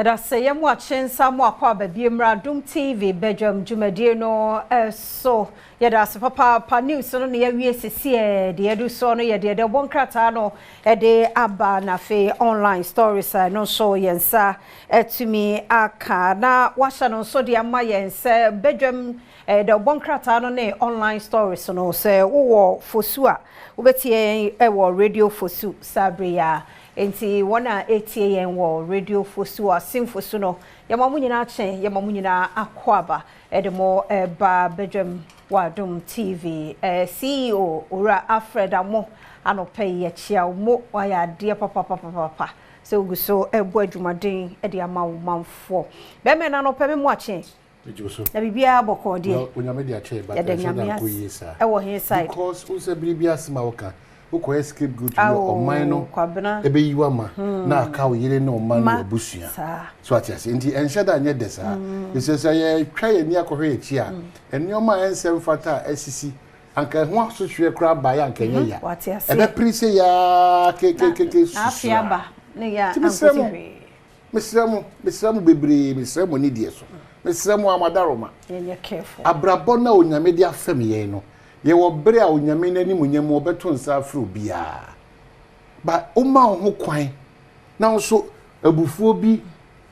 Say yam watching some more Adom TV Badwam Media no so yada papa news no na yawie sese de edu so no ye de bon krata no de aba na fe online stories no so yensa etumi aka na washa no so de ama yensa Badwam de bon krata no na online stories no say wo fosu a wo betie wo radio fosu sabria enti wona etie yen wo radio fosu asim fosu no yamamu nyina chen yamamu nyina akwaba edemo ba Badwam Adom TV CEO ora Alfred Amo anope ye chia mo waya de papa so guso ebo adwumaden e de ama wo manfo be me na no pe me mo achen na bibia boko de onyame de ache ba de na ko yesa e wo he side because unse bibia sima woka uko escape good no oman no ebe yiwa ma na aka wo yire no oman no busua so atiase nti enheda anye desa esesa ye twa ye ni akohwe echi a enioma ensem fata asisi anka ho asohwe kra ba ya anka nye ya ebe prise ya ke afiaba ne ya ankotihwe mesramu bebre mesramu ni die so mesramu amadaroma ye careful abrabo na onyame de afem ye no ye wo bere a onyame nani munyam obeto nsa afro bia ba o ma ho kwan na so abufuo bi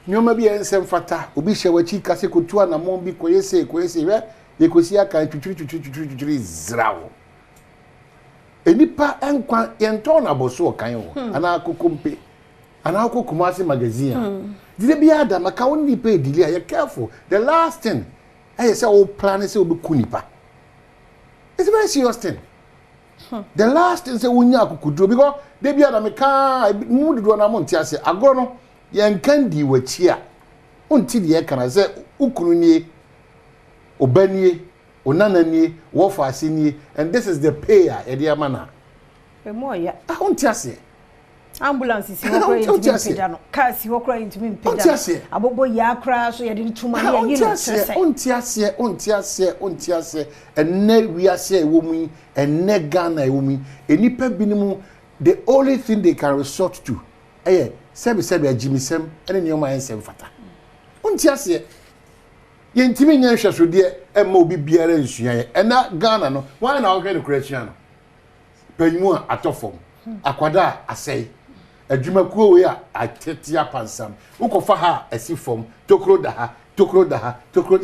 nyoma bi ensem fata obi hyewachi kase kotu na mo bi koyese we ye kosi aka twitwitwitwitwitwitwitwi zrawo enipa enkwan yento na boso kan wo ana akokompe ana akokomase magazine dire bia da maka woni pe edili a ye careful the last thing I say o plan say obi kunipa. It's a very serious thing. The last thing say wunya akukudro because they be ada meka mu do na mo ntiase agoro no ye nkan di wachi a onti de ye kana say ukunu nie obanie onananie wofase nie and this is the payer e de amana e mo ya ontiase ambulance si hokra intimi no car si hokra intimi mpeda abobo ya akra so ye de tuma ye ontiase enne wiase ewomu enne Ghana ewomu enipa binimu the only thing they can resort to sebi ajimisem ene ne yoma ensem fata ontiase ye ntimi nya hwehwe de emma obi biara nsua ye ena Ghana no why na hokra no kration no panyimu atofom akwada asai adwumakuo we a atetia pansam ukofa ha asifom tokro da ha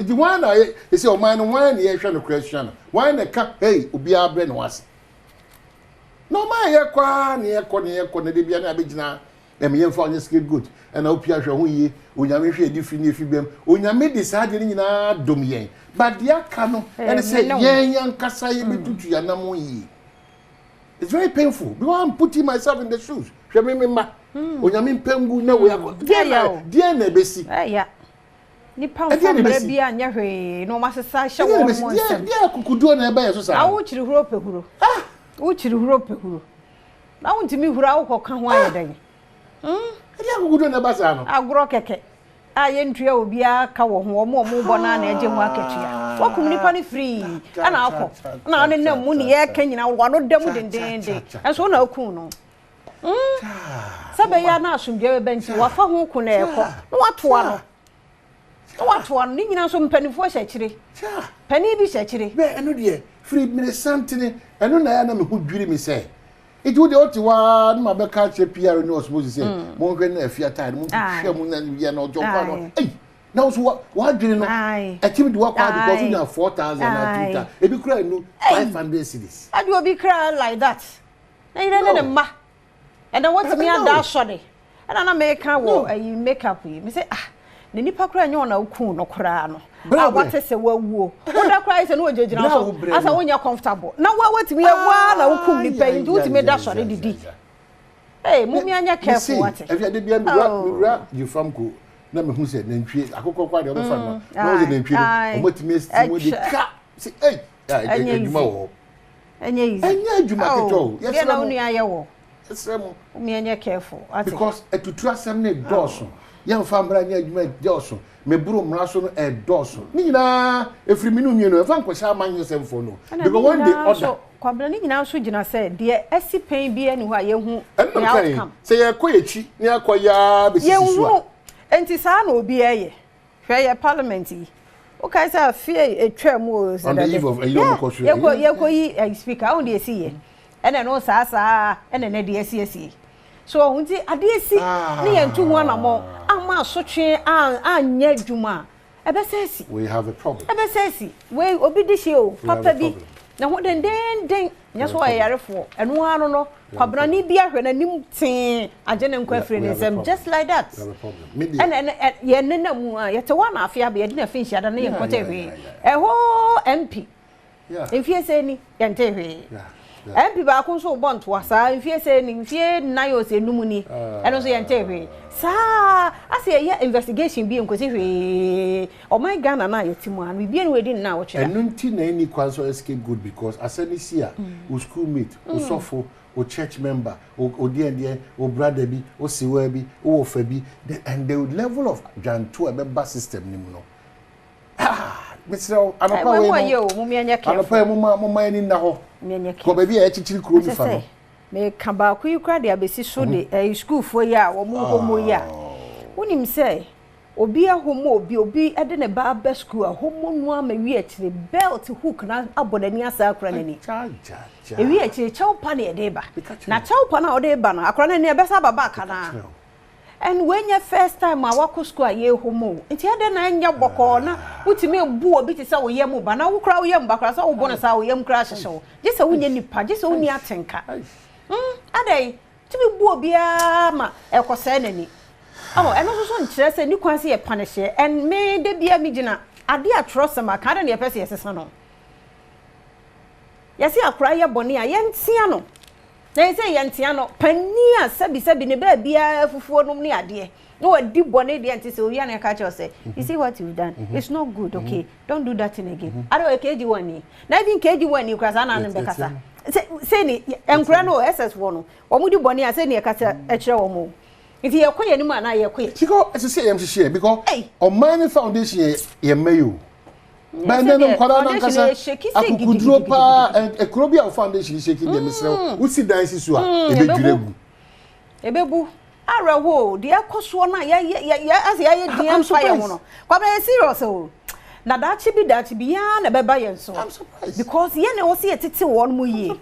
idi wana ye say o man no wan ye hwe no question wan na ka hey obi abre no wase no ma ye kwa ne ye ko na de bia na abegina em ye mfa onye skate good na opia hwe ho yi onyame hwe edi fi ne fi bem onyame di sa de nyina dom yen but dia ka no and say yen yankasa ye betutu ya na mo yi. It's very painful because I'm putting myself in the shoes. Remember, onyame mpengu na we akọ dia na besi ya ni pamfo bia anya hwe no masesa hye wo mo nsem dia kukuduo na ebe yeso sa awu chiri huro pehuro wo chiri huro pehuro na wontimi huro awu ka ho ayeden dia kukuduo na ba sa no agro keke aye ntua obi aka wo ho mo bo na na eje ho akatua wakum nipa ni free ana akọ na ne nam mu ne ye ka nyina wo no dam dendende enso na akun no sabe ya na asumdwe benti wafa ho ku na ekọ no watoa no ni nyina so mpanifo hyekire pani bi hyekire be eno de free minister eno na ya na me hu dwiri mi say it would ought to one my back catch PR no suppose say mo hwe na afia time mo hwe mo na bia na ojo kwa no eh now so what do you know a team do work because you have 4,000 and 2,000 e be cry no 500 cedis I do be cry like that na ire ne ma and then what me and that shody and na make wo make up me say ne nipa kra nya ona ukun no kra no what say wawuo oda kra say no ojejina so asa wonya comfortable na what me wa na ukun nipa nti what me da shody didi eh mummy anya careful what if you dey bia me you from ko na me hu say nantwie akokọ kwa de obefa no na o de nantwie no omotimi estimo de ka say eh adwuma wo enya adwuma keto yes na unu aye wo esremo me anya careful because etutu asem ne doso yan fa mbra nya adwuma doso me buru mra so no doso ni nyina efri minu mienu e fa nkwasha amanyo semfo no because one day order kwabra ni nyina so gina say de asipen bi ani ho a ye hu outcome say ye koyechi ni akoya besisi so enti saa na obi eye hwe ye parliament yi o kai say fie etwa mu o on the eve of yeko speaker on the esi ye ene no saa ene ne de esi so hunti ade esi ne ye ntu ho anamo ama asotwe anya adwuma ebesesi we have a problem ebesesi we obi di hye o papa bi na ho den nya so ayarefo eno ano no kwabra ni bi ahwe na nim tin agene nkwa fire ne sem just like that and ye nena mu a ye te wa na afia be ye na fin hia da na ye nkote hwe eho MP enfie se ni ye nte hwe MP ba ko so bo nto asa enfie se ni enfie na yo se numu ni eno so ye nte hwe sa ase ye investigation bi nkote hwe o my Ghana na ye timu an bi en we din na wo chira enu nti na any kwanso escape good because asenisia o schoolmate o sofo o church member o die o brother bi o siwa bi o ofa bi and the level of janto e be system nim no Mr. Anopa we yo mumia nya ke Anopa mumma ni na ho ko ba bi e chichiri kuro mi fa no me ka ba ku yukra de abesi so de school fo ya wo mu homo ya wonim say obi ahomo obi ede ne ba ba school ahomo no ama wi akire belt hook na abodani asa akra nani ewi akire chawpa na ede ba na chawpa na ode ba na akra nani ebesa baba kana and when your first time awako school aye homo enti ade na anya boko na utimi ebu obi ti sa wo yem ba na wo kra wo yem ba kra sa wo bona sa wo yem kra hyehye wo je sa wonya nipa je sa woni atenka adai tibi bu obi ama ekosa nani eno so nkyere se ni kwanse ye panishe and me de bia mi gina ade atrosem aka de ne pese yesesa no yesi akra ye boni a ye ntia no na yesi ye ntia no pani a sabi ne ba bia fufuo no ne ade no wadi boni de nti se oya na ka che say you see what you've done it's not good okay don't do that thing again ade keji wani na even keji wani kwasa na ne bekasa say ni enkura no SS1 no omudi boni a say ne kasa e kire wo mo if you akwa ni ma na ye kwa because as say am share because on my foundation ye mayo but then kwara na kasa akukudro pa ekrobia foundation shaking dem sel wo si dan sisu a ebedwiregu ebebu arawo de akoso na ya as ya dian fa ye ho no kwa be serious o na dachi bi ya na beba ye so I'm surprised because ye na wo se tete won mu yi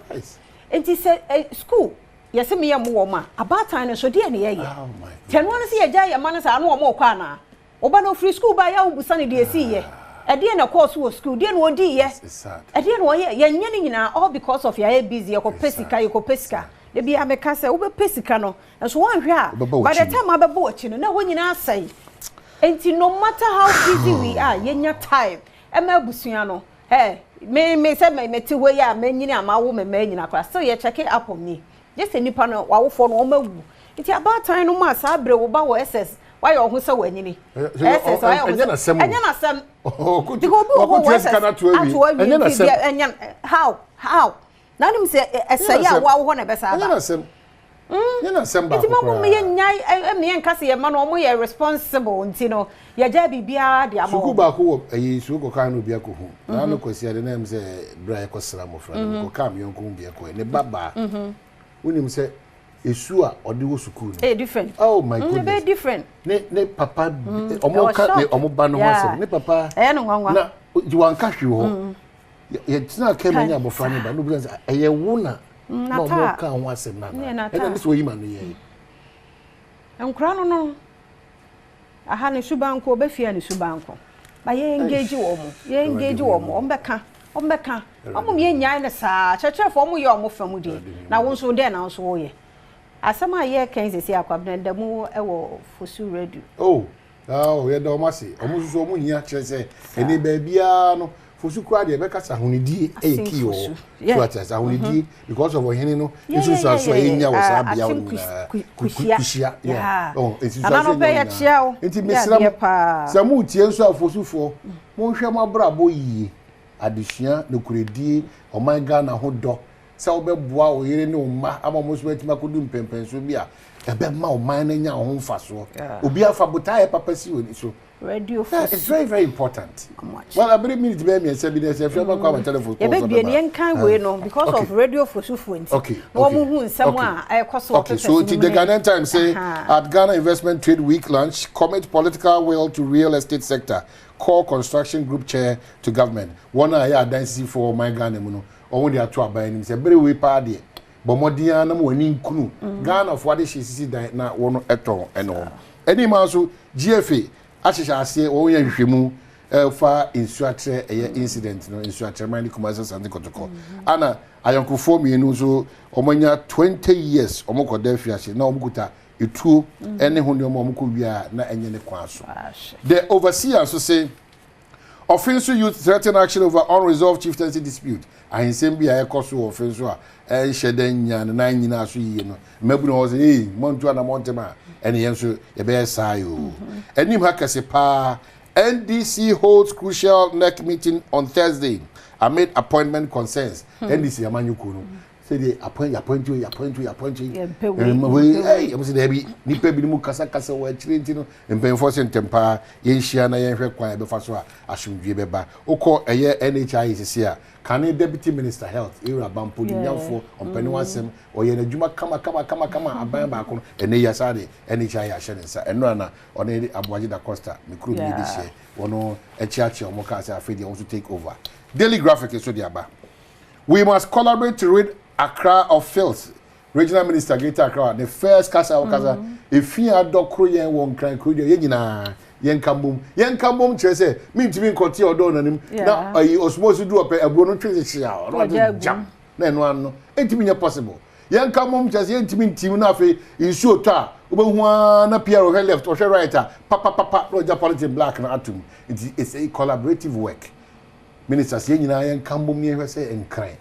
enti say school yes me yam wo ma abatan no so de ne ye oh my god ten won se ye ja ye man sa no wo kwa na oba no free school ba ya wo busa ne de esi ye e de na course wo school de no di ye e de no ye nye ne nyina all because of your busy ye ko pesika de bia me ka se wo be pesika no so wan hwe a by the time abebo achi no na wo nyina asai enti no matter how busy we are ye nya time e ma busua no me se me ti we ya me nyina ama wo me nyina kwa still ye check it up on me just nipa no wawofo no omawu nti abatan no ma sa abre wo ba wo SS why you ho se wanyini SS why you enya na sem kuti wo SS kana to awi enya na sem enya how na nim se esaya wa wo na besa enya na sem enya na sem ba nti mo me nyai me nkase ye ma no mo ye responsible nti no ye ja bibia de amo suku ba ko wo ayi suku kan no bia ko hu na no kwasi ade na em se bra ko sra mo fra ko kam yon ko bia ko ne baba unim say esu a ode wo sukuu no different oh my goodness very different ne papa omo ka ne omo ba no ho ne papa no nwanwa na jiwan ka hwe ho ye tina ka menya abofra ne ba no bi say eye wo na omo ka ho asem na na e so yi ma no ye enkura no aha ne subanko obefia ne subanko ba ye engage wo mo ombeka omo me nyai ne saa chechefo omo ye omo famu di na wo nso de na nso wo ye asama ye kan sesi akwabna ndamu ewo fosu radio ye da omo se omo so omo nya kire se ene ba bia no fosu kura de be kasa honidi eki o so atasa honidi because of ohene no isu so enya wo sa bia wo na kushia esi so no be ya chia o enti mesra samu tie nso afosufo mo hwe mo brabo yi adesua no kuredi oman Ghana ho do se obeboa oyire ne umma ama mo so betima kodu mpempenso bia ebe ma o man nya ho mfa so obi afa botae papa si woni so radio it's very very important. Well, I believe me to be me say be say if you call my telephone call so be yen kan we no because of radio for sufuenti no mo hu nsem a ekoso okay so the Ghanaian Times say at Ghana Investment Trade Week launch commit political will to real estate sector core construction group chair to government one aya adansi for my Ghana mu no owo dey ato aban nim say bere we pa de bo modia na mo ani nkunu Ghana of what she sisi dan na wono eton eno eni ma so GFA Ashisha ase o ye hwehwemu fa insuatre incident no insuatre mani commercial something kotoko ana ayonkofo mienu so omanya 20 years omokoda fiase na omukuta etuo ene ho ne omoko wia na enye ne kwa so the overseer so say offensive youth threaten action over unresolved chieftaincy dispute ahinsem bia ekoso offensive a sheden nya na nyina so yiye no mabu no say montu na montema ene yenso ye be sayo enim hakase pa NDC holds crucial NEC meeting on Thursday amid appointment concerns NDC amanyuko no say they appoint you hey am say there be nipa bi mu kasa wa chirenti no empemfo se ntempa ye nhia na ye hwe kwan be fa so a asumdwe beba ukọ eye NHI sisi a Kane Deputy Minister Health Era Bampo Nyamfo ompani wasem oye na dwuma kama aban ba ko ene yasade NHI a hyensa eno na one Abuaji da Costa mikro bi de hye wono echiachi omoka say afedi want to take over. Daily Graphic is so the aba. We must collaborate to rid Accra of filth. Regional Minister Greater Accra the first kasa if you adokro yen won kran kro ye nyina yen kambom chese me ntimi nkoti odo nanim na osmosis do op abro no twese chia no jam na eno anno entimi nya possible yen kambom chese yen ntimi ntim na afi isu oto a obehu na Pierre he left or right papa no Japanese black na atum it's a collaborative work. Ministers yen nyina yen kambom ne hwese enkran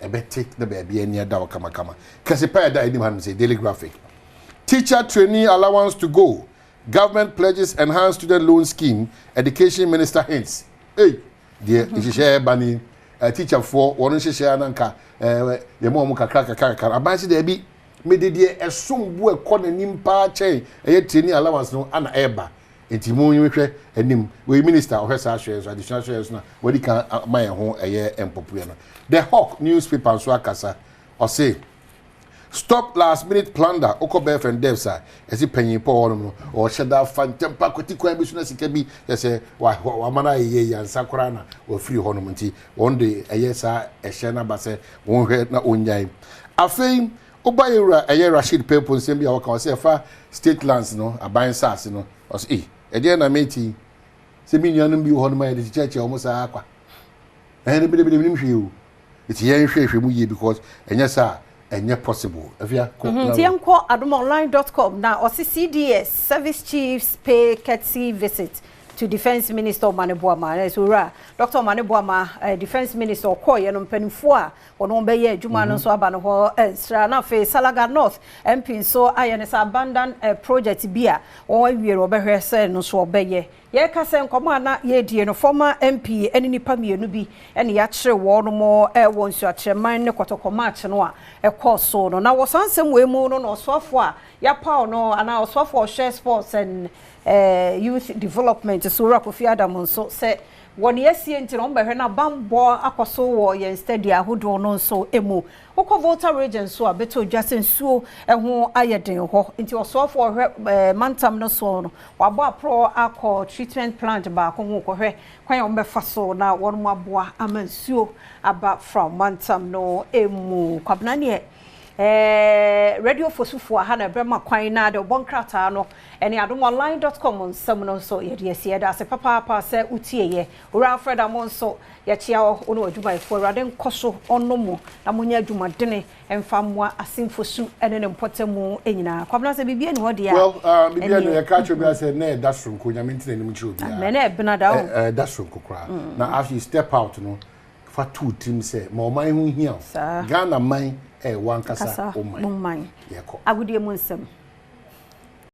ebe take the baby near dawa kama Kasipa da edim han say Daily Graphic. Teacher trainee allowance to go. Government pledges enhanced student loan scheme. Education Minister hints. Hey, dear, if share bani teacher for one share nanka the mom kakaka abansi there be me de esum bu ekọ nanim pa chen trainee allowance no ana eba enti mo yehwe anim we minister ohwesa shares additional shares na we kan my ho empopuye no. The Hawk newspaper so akasa or say stop last minute plunder okobe friend devsa esi panyin po no or sheda fantempa kotikwan bi so na sika bi say wa mana ye yansa kora na wa free ho no nti one day sa ehye na ba say won hwe na onyai afei obayura Rashid Pepo nsem bia waka say fa state lands no aban sas no o say e na meti se mi nuanum bi ho no ma de church o mo sa akwa bi nim hwe o it's yen hwe mu ye because enya sa enye possible afia tienko adomonline.com na o CDS service chiefs pay courtesy visit to Defense Minister Maneboama so ra Dr. Maneboama Defense Minister Okoye no mpanifo a wono be ye adwuma no so aba no ho stra na fe Salaga North MP so ayene sa abandon project bia wo awiere obehwe se no so obeye ye ka se nkomo na ye die no former MP eni nipa mienu bi ene ya kire wo no mo wo nsu akyeman ne kotokoma akye no a ekoso no na wo sansem we mu no osofo a ya pa no ana osofo share sports and youth development so Kofi Adam so say woni asie nti no mbehwe na bambo akoso wo ye steady ahodo no so emu woko Volta region so abeto dwasen suo eho ayeden ho nti osofo hwe mantam no so no wabo apro akọ treatment plant ba ko ho ko hwe kwan ombefa so na wonu aboa amansuo aba from mantam no emu kwabna ne radio fosufu ha na brema kwan na de bonkrata no ene adomonline.com nsam no so ye de sie da se papa se utie ye ora Alfred Amonso ye chia ono adwuma ifo rade nkoso onomo na munya adwuma dene emfamwa asimfosu ene ne mpotemu enyina kwabna se bibie ne hodi ya well bibie no ye ka cho bia se na dasro nko nya mentine ne mchi obi me na ebina da o dasro nko kra na after you step out no fa two team se ma o man hu hia Ghana man one kasa o man yeko agudie mu nsem